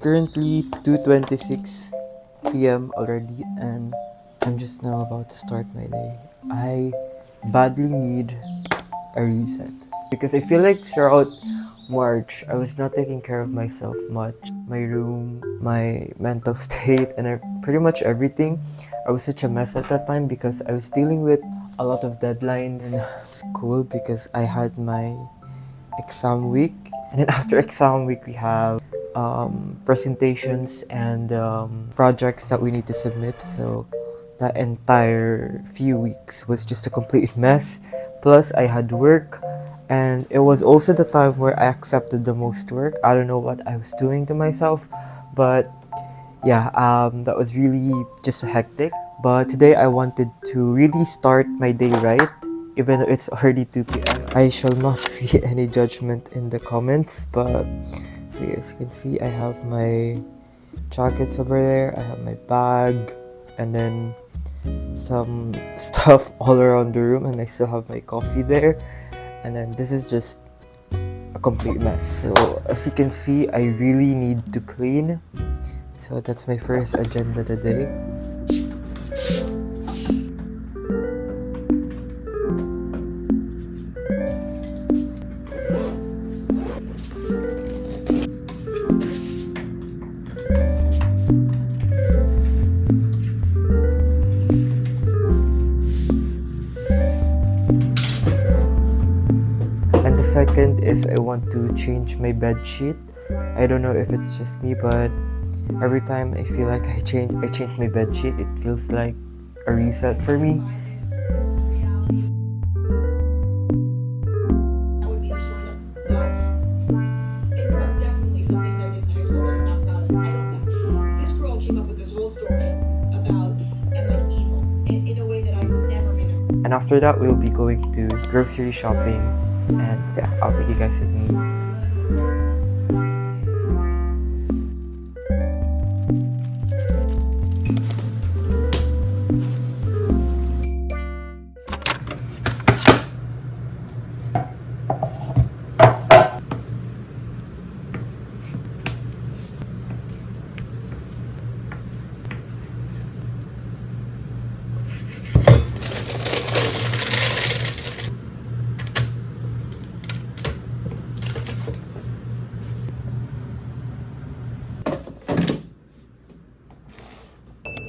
currently 2:26 p.m. already, and I'm just now about to start my day. I badly need a reset because I feel like throughout March I was not taking care of myself much. My room, my mental state, and pretty much everything. I was such a mess at that time because I was dealing with a lot of deadlines in school because I had my exam week, and then after exam week we have presentations and projects that we need to submit. So that entire few weeks was just a complete mess. Plus I had work, and it was also the time where I accepted the most work. I don't know what I was doing to myself, but yeah, that was really just hectic. But today I wanted to really start my day right, even though it's already 2 p.m. I shall not see any judgment in the comments, but so as you can see, I have my jackets over there, I have my bag, and then some stuff all around the room, and I still have my coffee there, and then this is just a complete mess. So as you can see, I really need to clean. So that's my first agenda today. And the second is I want to change my bed sheet. I don't know if it's just me, but every time I feel like I change my bed sheet, it feels like a reset for me. That would be the story but and there are definitely some things I did in high school that I'm not proud of. I don't know. This girl came up with this whole story about and like evil in a way that I've never been. And after that, we'll be going to grocery shopping, and yeah, I'll take you guys with me.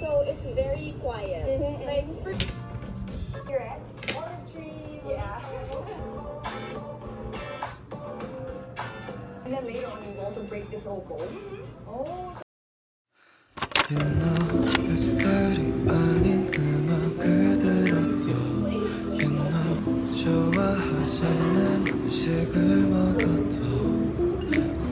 So it's very quiet. Like You're at orange trees. Yeah. And then later on you also break this whole bowl. Oh. You know 내 스타일이 아닌 음악을 들어도 You know 좋아하지 않는 음식을 먹어도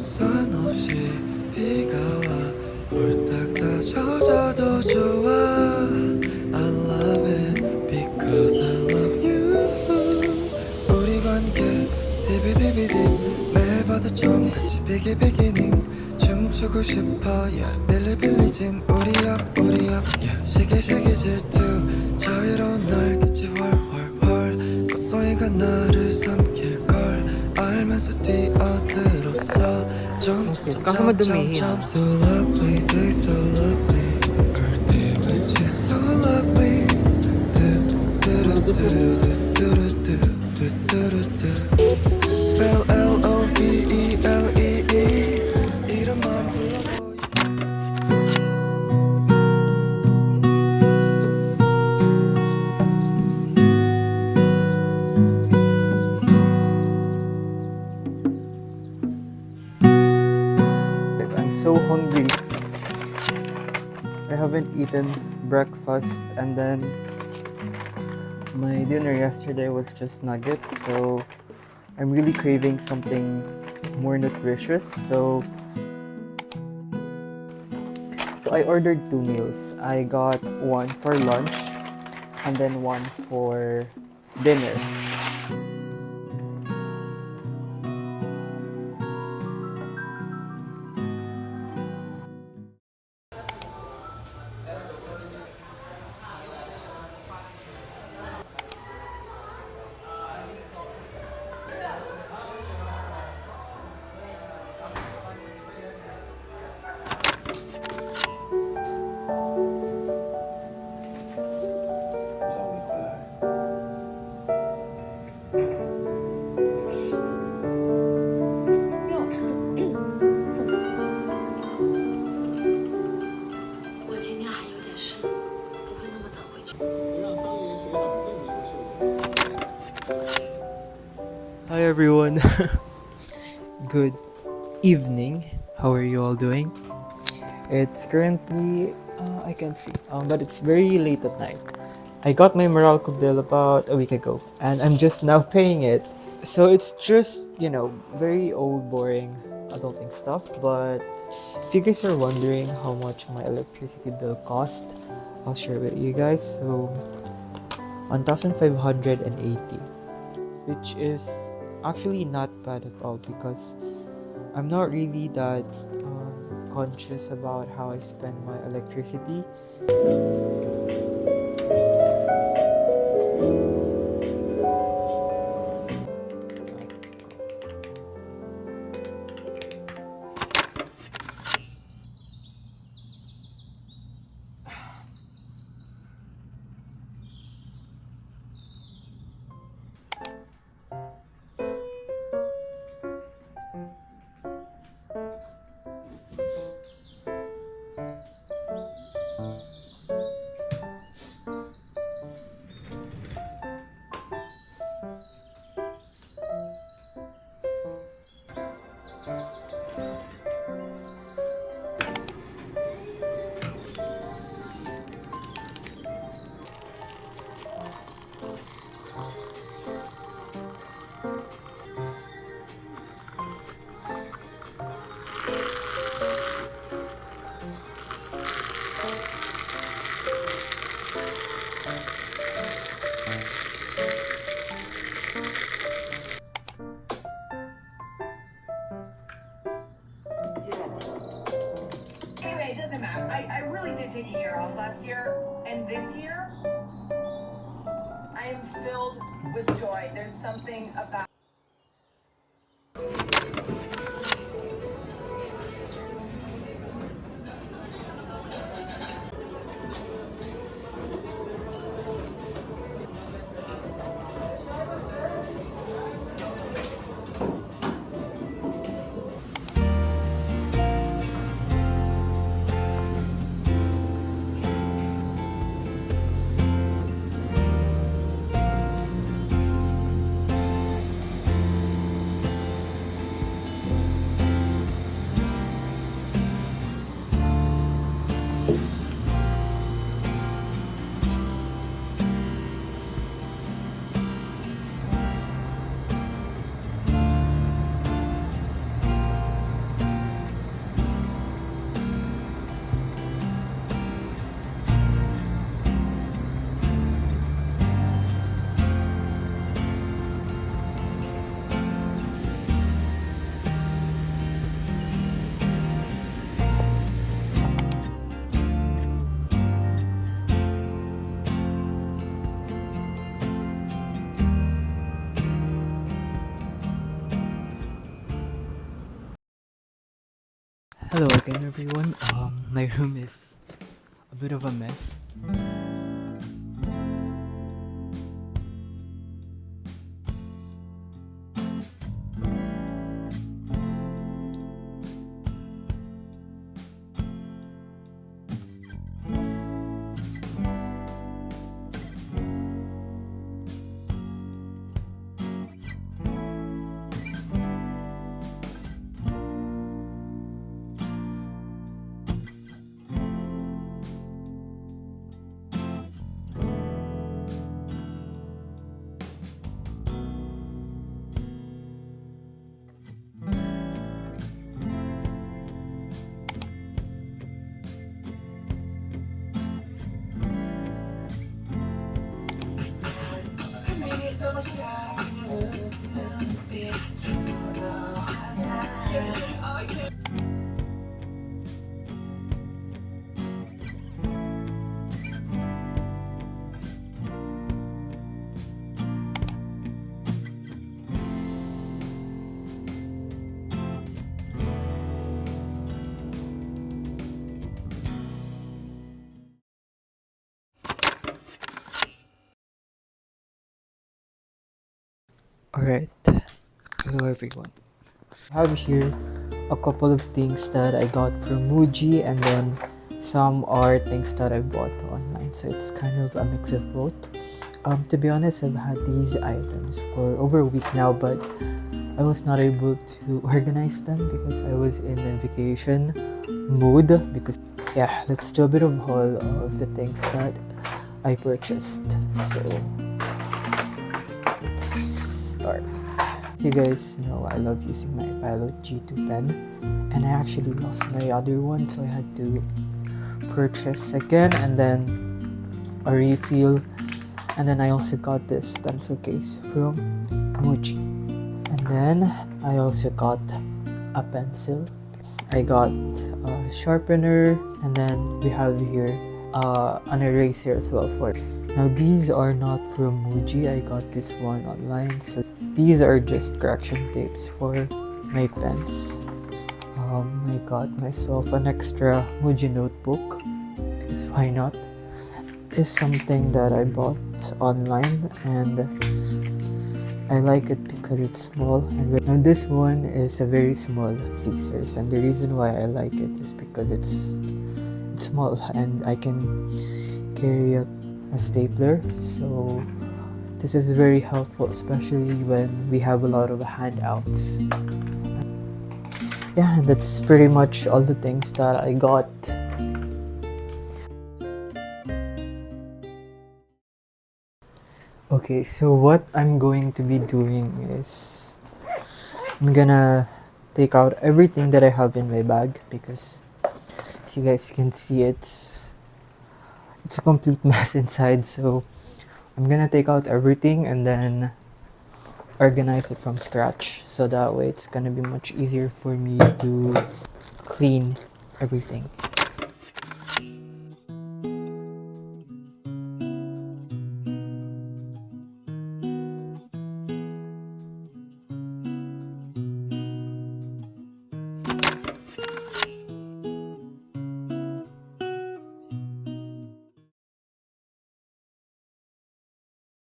선 없이 비가 와 홀딱 다 젖어도 좋아 I love it because I love you 우리 관계 디비디비디 매일 봐도 좀 같이 비기비기닝 춤추고 싶어 yeah 빌리빌리진 우리 앞 yeah 시기시기 질투 자유로운 날겠지 헐헐헐 꽃송이가 나를 삼킬걸 알면서 뛰어들었어 Kaso madumihin. So lovely day so lovely birthday with you so lovely Spell L-O-V-E-L-E-E 이름만 불러보여 I'm so hungry. I haven't eaten breakfast, and then my dinner yesterday was just nuggets, so I'm really craving something more nutritious. So I ordered 2 meals. I got one for lunch and then one for dinner. Hi everyone. Good evening. How are you all doing? It's currently I can't see, but it's very late at night. I got my Meralco bill about a week ago, and I'm just now paying it. So it's just very old, boring adulting stuff. But if you guys are wondering how much my electricity bill cost, I'll share with you guys. So 1,580, which is actually not bad at all because I'm not really that conscious about how I spend my electricity. Anyway, it doesn't matter. I really did take a year off last year, and this year I am filled with joy. There's something about Hello again, everyone. My room is a bit of a mess. Alright, hello everyone. I have here a couple of things that I got from Muji and then some are things that I bought online, so it's kind of a mix of both. To be honest, I've had these items for over a week now, but I was not able to organize them because I was in a vacation mode. Because yeah, let's do a bit of haul of the things that I purchased. So let's start. As you guys know, I love using my Pilot G2 pen, and I actually lost my other one, so I had to purchase again and then a refill. And then I also got this pencil case from Muji. And then I also got a pencil. I got a sharpener, and then we have here an eraser as well for it. Now these are not from Muji. I got this one online. So these are just correction tapes for my pens. I got myself an extra Muji notebook because why not? Is something that I bought online, and I like it because it's small. And now this one is a very small scissors, and the reason why I like it is because it's small and I can carry a stapler. So this is very helpful, especially when we have a lot of handouts. Yeah, and that's pretty much all the things that I got. Okay, so what I'm going to be doing is I'm gonna take out everything that I have in my bag because as you guys can see, it's a complete mess inside. So I'm gonna take out everything and then organize it from scratch, so that way it's gonna be much easier for me to clean everything.